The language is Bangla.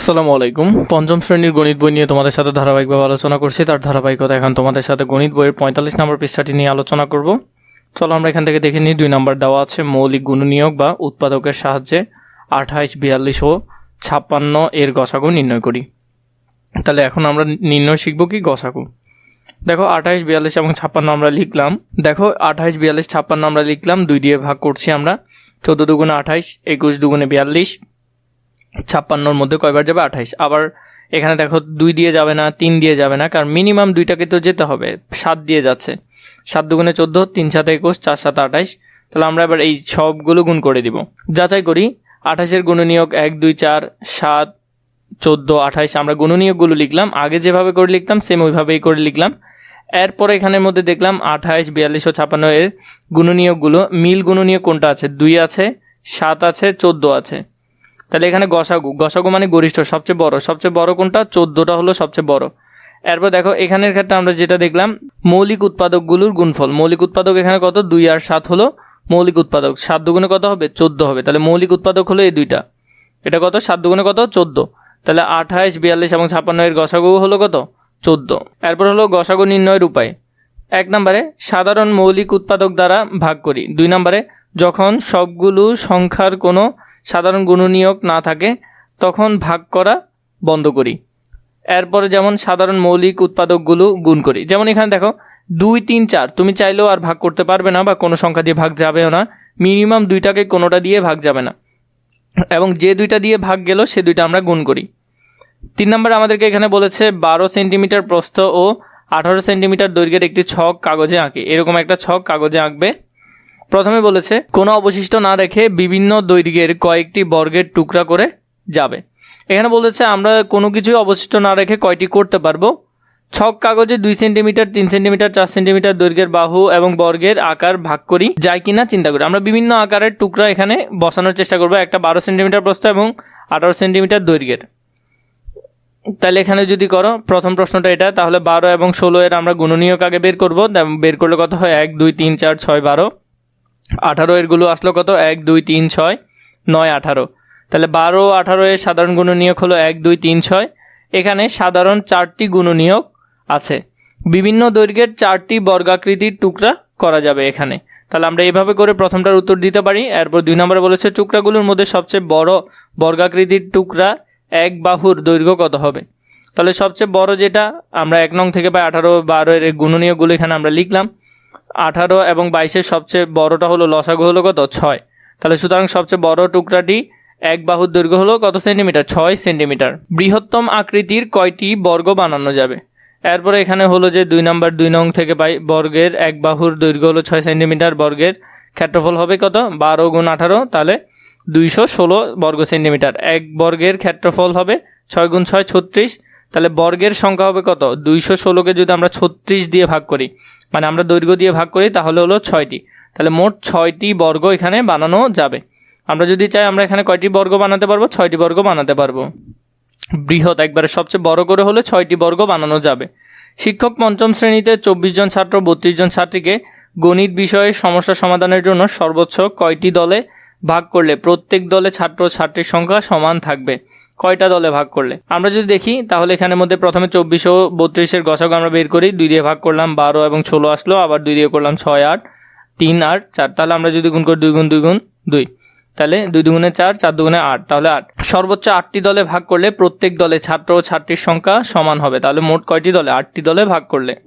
আসসালামু আলাইকুম। পঞ্চম শ্রেণীর গণিত বই নিয়ে তোমাদের সাথে ধারাবাহিকভাবে আলোচনা করছি। তার ধারাবাহিকতা এখন তোমাদের সাথে গণিত বইয়ের ৪৫ নম্বর পৃষ্ঠাটি নিয়ে আলোচনা করব। চলো আমরা এখান থেকে দেখে নিই। ২ নম্বর দেওয়া আছে মৌলিক গুণনীয়ক বা উৎপাদকের সাহায্যে ২৮, ৪২ ও ৫৬ এর গসাগু নির্ণয় করি। তাহলে এখন আমরা নির্ণয় শিখব কি গসাগু। দেখো ২৮, ৪২ এবং ৫৬ আমরা লিখলাম। দেখো ২৮, ৪২, ৫৬ আমরা লিখলাম, ২ দিয়ে ভাগ করছি আমরা। ১৪ দুগুণে ২৮, ২১ দুগুণে ৪২, ৫৬র মধ্যে কয়বার যাবে? ২৮। আবার এখানে দেখো ২ দিয়ে যাবে না, ৩ দিয়ে যাবে না, কারণ মিনিমাম ২টাকে তো যেতে হবে। ৭ দিয়ে যাচ্ছে, ৭ দুগুণে ১৪, ৩ সাথে ২১, ৪ সাথে ২৮। তাহলে আমরা এবার এই সবগুলো গুণ করে দিব। যাচাই করি। ২৮-এর গুণনীয়ক ১, ২, ৪, ৭, ১৪, ২৮ আমরা গুণনীয়কগুলো লিখলাম। আগে যেভাবে করে লিখতাম সেম ওইভাবেই করে লিখলাম। এরপর এখানের মধ্যে দেখলাম ২৮, ৪২ ও ৫৬ এর গুণনীয়কগুলো মিল গুণনীয়ক কোনটা আছে? ২ আছে, ৭ আছে, ১৪ আছে। তাহলে এখানে গসাগু মানে গরিষ্ঠ, সবচেয়ে বড় কোনটা? ১৪টা হলো সবচেয়ে বড়। এরপর দেখো এখানের ক্ষেত্রে আমরা যেটা দেখলাম মৌলিক উৎপাদকগুলোর গুণফল। মৌলিক উৎপাদক এখানে কত? ২ আর ৭ হলো মৌলিক উৎপাদক। ৭ দুগুণে কত হবে? ১৪ হবে। তাহলে মৌলিক উৎপাদক হলো এই দুইটা। এটা কত? ৭ দুগুণে কত? ১৪। তাহলে ২৮, ৪২ এবং ৫৬ এর গসাগু হলো কত? ১৪। এরপর হলো গসাগু নির্ণয়ের উপায়। ১ নম্বরে সাধারণ মৌলিক উৎপাদক দ্বারা ভাগ করি। ২ নম্বরে যখন সবগুলো সংখ্যার কোনো সাধারণ গুণনীয়ক না থাকে তখন ভাগ করা বন্ধ করি। এরপরে যেমন সাধারণ মৌলিক উৎপাদকগুলো গুণ করি। যেমন এখানে দেখো ২, ৩, ৪ তুমি চাইলেও আর ভাগ করতে পারবে না, বা কোনো সংখ্যা দিয়ে ভাগ যাবেও না। মিনিমাম ২টাকে কোনোটা দিয়ে ভাগ যাবে না, এবং যে ২টা দিয়ে ভাগ গেল সে ২টা আমরা গুণ করি। ৩ নম্বরে আমাদেরকে এখানে বলেছে ১২ সেন্টিমিটার প্রস্থ ও ১৮ সেন্টিমিটার দৈর্ঘ্যের একটি ছক কাগজে আঁকে। এরকম একটা ছক কাগজে আঁকবে। প্রথমে বলেছে কোনো অবশিষ্ট না রেখে বিভিন্ন দৈর্ঘ্যের কয়েকটি বর্গের টুকরা করে যাবে। এখানে বলেছে আমরা কোনো কিছুই অবশিষ্ট না রেখে কয়টি করতে পারবো? ছক কাগজে ২ সেন্টিমিটার, ৩ সেন্টিমিটার, ৪ সেন্টিমিটার দৈর্ঘ্যের বাহু এবং বর্গের আকার ভাগ করি, যায় কিনা চিন্তা করি। আমরা বিভিন্ন আকারের টুকরা এখানে বসানোর চেষ্টা করবো। একটা ১২ সেন্টিমিটার প্রস্থ এবং ১৮ সেন্টিমিটার দৈর্ঘ্যের। তাহলে এখানে যদি করো প্রথম প্রশ্নটা এটা, তাহলে ১২ এবং ১৬ এর আমরা গুণনীয়ক আগে বের করবো। বের করলে কত হয়? ১, ২, ৩, ৪, ৬, ১২। ১৮ এরগুলো আসলো কত? ১, ২, ৩, ৬, ৯, ১৮। তাহলে ১২, ১৮ এর সাধারণ গুণনীয়ক হলো ১, ২, ৩, ৬। এখানে সাধারণ ৪টি গুণনীয়ক আছে। বিভিন্ন দৈর্ঘ্যের ৪টি বর্গাকৃতির টুকরা করা যাবে এখানে। তাহলে আমরা এইভাবে করে প্রথমটার উত্তর দিতে পারি। এরপর ২ নম্বরে বলেছে টুকরাগুলোর মধ্যে সবচেয়ে বড় বর্গাকৃতির টুকরা এক বাহুর দৈর্ঘ্য কত হবে? তাহলে সবচেয়ে বড় যেটা আমরা ১ নং থেকে পাই ১৮, ১২ এর গুণনীয়কগুলো এখানে আমরা লিখলাম। ১৮ এবং ২২-এর সবচেয়ে বড়টা হলো লসাগু হলো কত? ৬। তাহলে সুতরাং সবচেয়ে বড় টুকরাটি এক বাহুর দৈর্ঘ্য হলো কত সেন্টিমিটার? ৬ সেন্টিমিটার। বৃহত্তম আকৃতির কয়টি বর্গ বানানো যাবে? এরপরে এখানে হলো যে ২ নং থেকে পাই বর্গের এক বাহুর দৈর্ঘ্য হলো ৬ সেন্টিমিটার, বর্গের ক্ষেত্রফল হবে কত? ১২ গুণ ১৮, তাহলে ২১৬ বর্গ সেন্টিমিটার। এক বর্গের ক্ষেত্রফল হবে ৬ গুণ ৬, ৩৬। তাহলে বর্গের সংখ্যা হবে কত? ২১৬কে যদি আমরা ৩৬ দিয়ে ভাগ করি, মানে আমরা দৈর্ঘ্য দিয়ে ভাগ করি, তাহলে হলো ৬টি। তাহলে মোট ৬টি বর্গ এখানে বানানো যাবে। আমরা যদি চাই আমরা এখানে কয়টি বর্গ বানাতে পারবো? ৬টি বর্গ বানাতে পারবো। বৃহৎ একবারে সবচেয়ে বড় করে হলে ৬টি বর্গ বানানো যাবে। শিক্ষক পঞ্চম শ্রেণীতে ২৪ জন ছাত্র ৩২ জন ছাত্রীকে গণিত বিষয়ে সমস্যা সমাধানের জন্য সর্বোচ্চ কয়টি দলে ভাগ করলে প্রত্যেক দলে ছাত্র ছাত্রীর সংখ্যা সমান থাকবে? কয়টা দলে ভাগ করলে? আমরা যদি দেখি তাহলে এখানের মধ্যে প্রথমে ২৪ ও ৩২-এর গসাগু আমরা বের করি। ২ দিয়ে ভাগ করলাম, ১২ এবং ১৬ আসলো। আবার ২ দিয়ে করলাম ৬, ৮, ৩, ৮, ৪। তাহলে আমরা যদি গুণ করি ২ গুণ ২ গুণ ২, তাহলে ২ দুগুণে ৪, ৪ দুগুণে ৮, তাহলে ৮। সর্বোচ্চ ৮টি দলে ভাগ করলে প্রত্যেক দলে ছাত্র ও ছাত্রীর সংখ্যা সমান হবে। তাহলে মোট কয়টি দলে? ৮টি দলে ভাগ করলে।